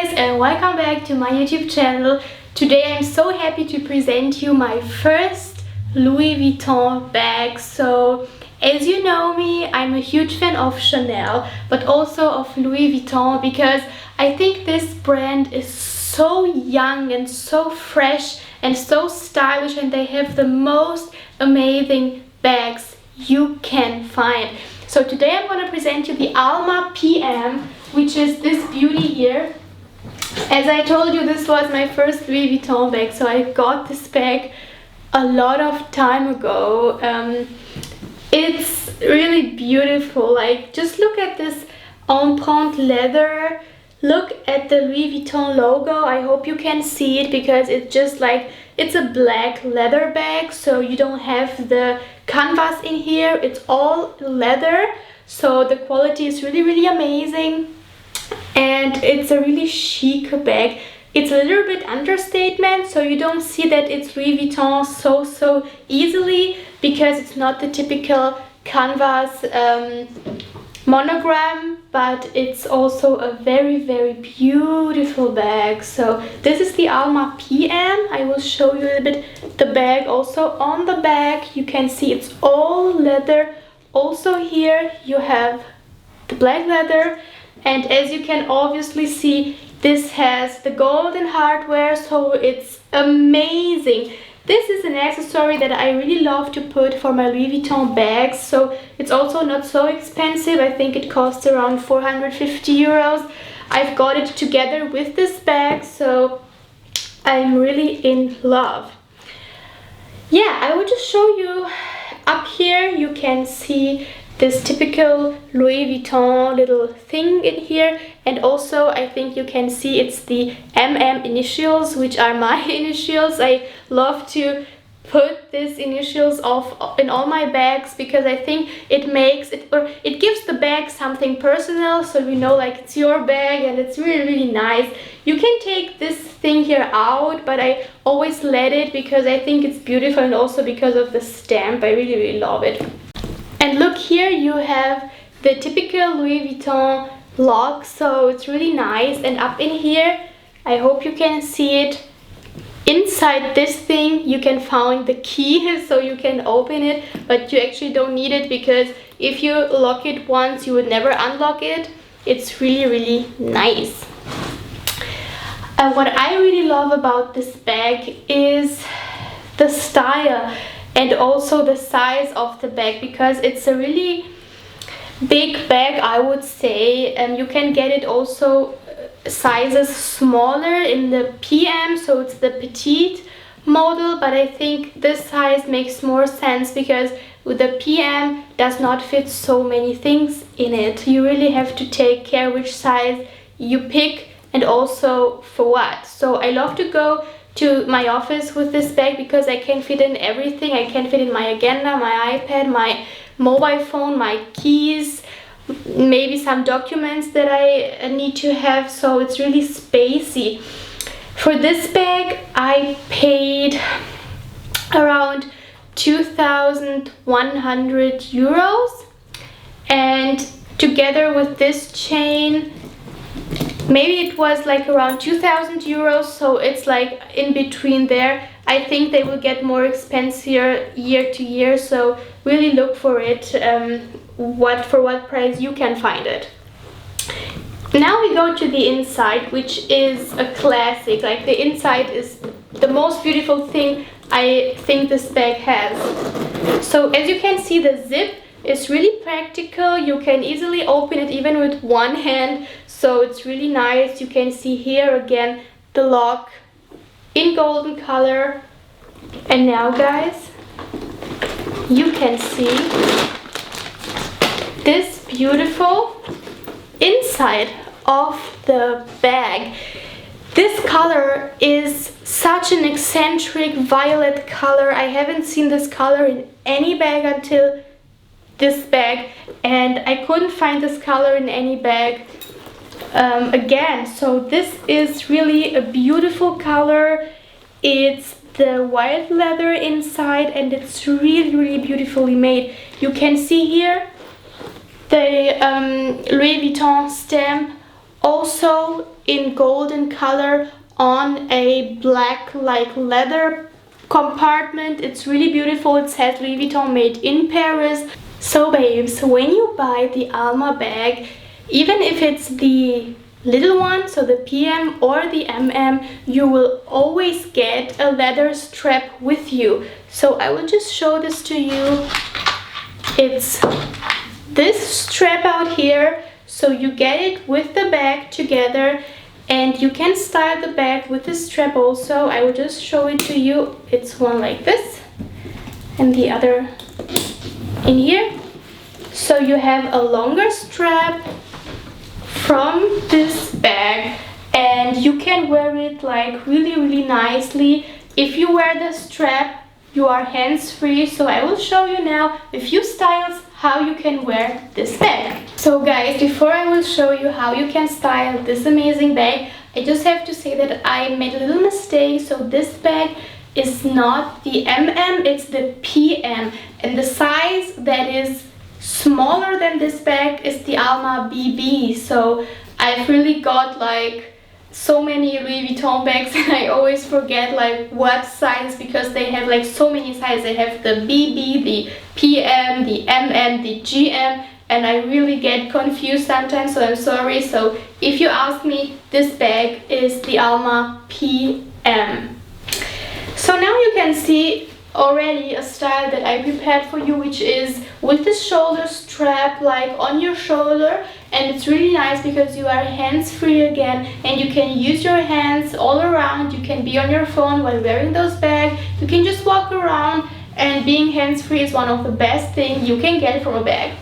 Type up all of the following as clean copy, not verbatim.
guys, and welcome back to my YouTube channel. Today I'm so happy to present you my first Louis Vuitton bag. So as you know me, I'm a huge fan of Chanel, but also of Louis Vuitton because I think this brand is so young and so fresh and so stylish, and they have the most amazing bags you can find. So today I'm going to present you the Alma PM, which is this beauty here. As I told you, this was my first Louis Vuitton bag, so I got this bag a lot of time ago. It's really beautiful. Like, just look at this empreinte leather. Look at the Louis Vuitton logo. I hope you can see it because it's just like, it's a black leather bag, so you don't have the canvas in here. It's all leather, so the quality is really amazing, and it's a really chic bag. It's a little bit understatement, so you don't see that it's Louis Vuitton so easily because it's not the typical canvas monogram, but it's also a very beautiful bag. So this is the Alma PM. I will show you a little bit the bag. Also on the back you can see it's all leather. Also here you have the black leather, and as you can obviously see, this has the golden hardware, so it's amazing. This is an accessory that I really love to put for my Louis Vuitton bags, so it's also not so expensive. I think it costs around 450 euros. I've got it together with this bag, so I'm really in love. Yeah, I will just show you up here. You can see this typical Louis Vuitton little thing in here, and also I think you can see it's the MM initials, which are my initials. I love to put these initials in all my bags because I think it makes it, or it gives the bag something personal, so you know, like, it's your bag, and it's really nice. You can take this thing here out, but I always let it because I think it's beautiful, and also because of the stamp. I really love it. And look, here you have the typical Louis Vuitton lock, so it's really nice. And up in here, I hope you can see it, inside this thing you can find the key, so you can open it, but you actually don't need it because if you lock it once, you would never unlock it. It's really nice. What I really love about this bag is the style and also the size of the bag, because it's a really big bag, I would say. You can get it also sizes smaller in the PM, so it's the petite model, but I think this size makes more sense because with the PM does not fit so many things in it. You really have to take care which size you pick and also for what. So I love to go to my office with this bag because I can fit in everything. I can fit in my agenda, my iPad, my mobile phone, my keys, maybe some documents that I need to have, so it's really spacey. For this bag I paid around 2,100 euros, and together with this chain maybe it was like around 2,000 euros, so it's like in between there. I think they will get more expensive year to year, so really look for it, for what price you can find it. Now we go to the inside, which is a classic. Like, the inside is the most beautiful thing I think this bag has. So as you can see, the zip is really practical. You can easily open it even with one hand, so it's really nice. You can see here again the lock in golden color. And now, guys, you can see this beautiful inside of the bag. This color is such an eccentric violet color. I haven't seen this color in any bag until this bag, and I couldn't find this color in any bag again. So this is really a beautiful color. It's the white leather inside, and it's really beautifully made. You can see here the Louis Vuitton stamp also in golden color on a black like leather compartment. It's really beautiful. It says Louis Vuitton made in Paris. So babes, when you buy the Alma bag, even if it's the little one, so the PM or the MM, you will always get a leather strap with you. So I will just show this to you. It's this strap out here, so you get it with the bag together, and you can style the bag with the strap also. I will just show it to you. It's one like this and the other in here. So you have a longer strap from this bag, and you can wear it like really nicely. If you wear the strap, you are hands-free. So I will show you now a few styles how you can wear this bag. So guys, before I will show you how you can style this amazing bag, I just have to say that I made a little mistake. So this bag is not the MM, it's the PM, and the size that is smaller than this bag is the Alma BB. So I've really got like so many Louis Vuitton bags and I always forget like what size, because they have like so many sizes. They have the BB, the PM, the MM, the GM, and I really get confused sometimes, so I'm sorry. So if you ask me, this bag is the Alma PM. So now you can see already a style that I prepared for you, which is with the shoulder strap like on your shoulder, and it's really nice because you are hands-free again and you can use your hands all around. You can be on your phone while wearing those bags. You can just walk around, and being hands-free is one of the best things you can get from a bag.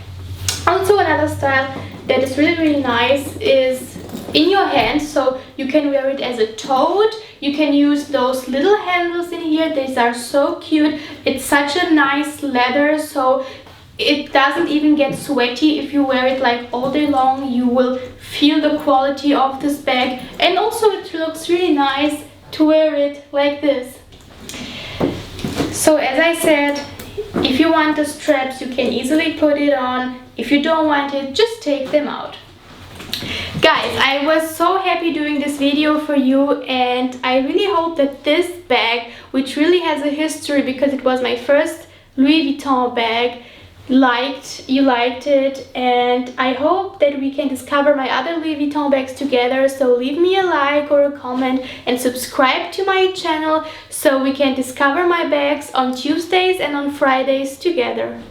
Also, another style that is really nice is in your hand, so you can wear it as a tote. You can use those little handles in here. These are so cute. It's such a nice leather, so it doesn't even get sweaty. If you wear it like all day long, you will feel the quality of this bag, and also it looks really nice to wear it like this. So as I said, if you want the straps, you can easily put it on. If you don't want it, just take them out. Guys, I was so happy doing this video for you, and I really hope that this bag, which really has a history because it was my first Louis Vuitton bag, you liked it, and I hope that we can discover my other Louis Vuitton bags together. So leave me a like or a comment and subscribe to my channel so we can discover my bags on Tuesdays and on Fridays together.